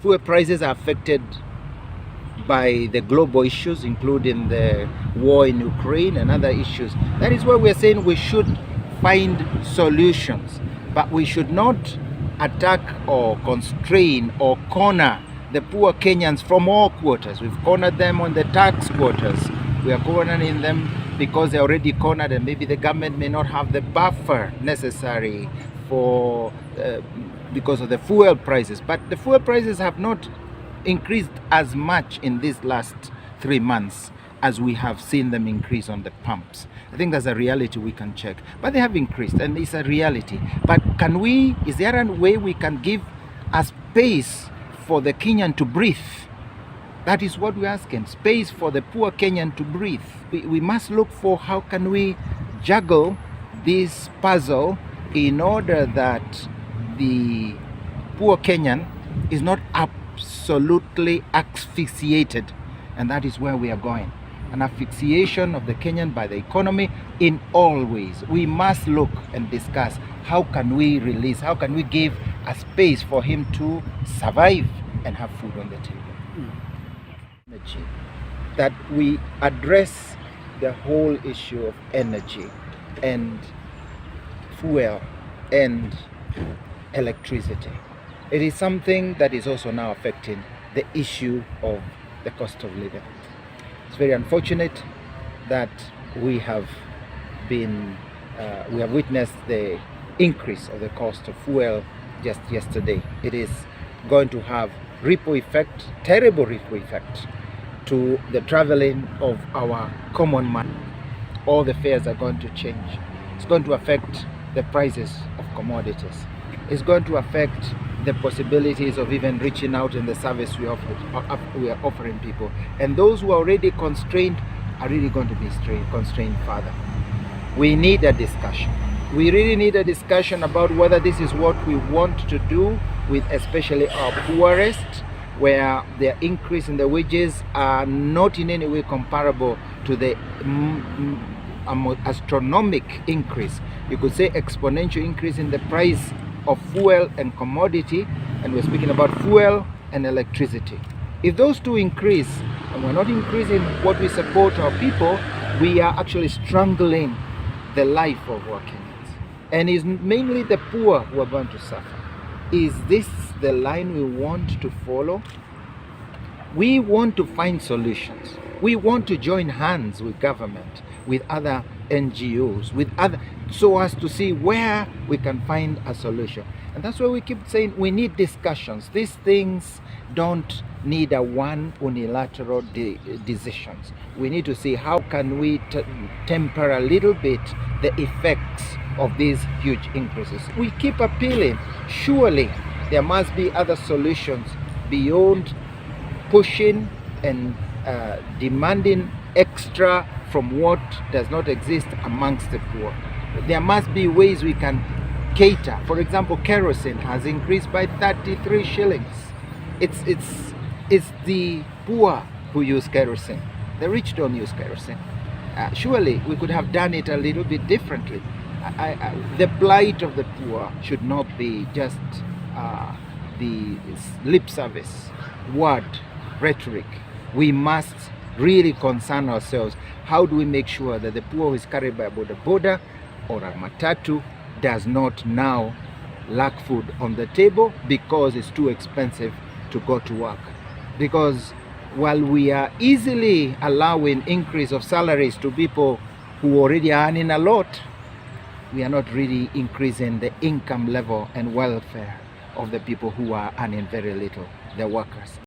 Fuel prices are affected by the global issues, including the war in Ukraine and other issues. That is why we are saying we should find solutions, but we should not attack or constrain or corner the poor Kenyans from all quarters. We've cornered them on the tax quarters. We are cornering them because they're already cornered, and maybe the government may not have the buffer necessary for because of the fuel prices. But the fuel prices have not increased as much in these last 3 months as we have seen them increase on the pumps. I think that's a reality we can check. But they have increased, and it's a reality. But is there a way we can give a space for the Kenyan to breathe? That is what we're asking, space for the poor Kenyan to breathe. We must look for how can we juggle this puzzle in order that the poor Kenyan is not absolutely asphyxiated. And that is where we are going. An asphyxiation of the Kenyan by the economy in all ways. We must look and discuss how can we release, how can we give a space for him to survive and have food on the table. Energy. That we address the whole issue of energy and fuel and electricity. It is something that is also now affecting the issue of the cost of living. It's very unfortunate that we have witnessed the increase of the cost of fuel just yesterday. It is going to have terrible ripple effect to the traveling of our common man. All the fares are going to change. It's going to affect the prices of commodities. It's going to affect the possibilities of even reaching out in the service we are offering people. And those who are already constrained are really going to be constrained further. We need a discussion. We really need a discussion about whether this is what we want to do with especially our poorest, where the increase in the wages are not in any way comparable to the astronomical increase. You could say exponential increase in the price of fuel and commodity, and we're speaking about fuel and electricity. If those two increase and we're not increasing what we support our people, we are actually strangling the life of our Kenyans. And it's mainly the poor who are going to suffer. Is this the line we want to follow? We want to find solutions. We want to join hands with government, with other NGOs, so as to see where we can find a solution. And that's why we keep saying we need discussions. These things don't need a one unilateral decisions. We need to see how can we temper a little bit the effects of these huge increases. We keep appealing. Surely there must be other solutions beyond pushing and demanding extra from what does not exist amongst the poor. There must be ways we can cater. For example, kerosene has increased by 33 shillings. It's the poor who use kerosene. The rich don't use kerosene. Surely we could have done it a little bit differently. The plight of the poor should not be just the lip service, word, rhetoric. We must really concern ourselves. How do we make sure that the poor who is carried by a boda or a matatu does not now lack food on the table because it's too expensive to go to work? Because while we are easily allowing increase of salaries to people who already are earning a lot, we are not really increasing the income level and welfare of the people who are earning very little, the workers.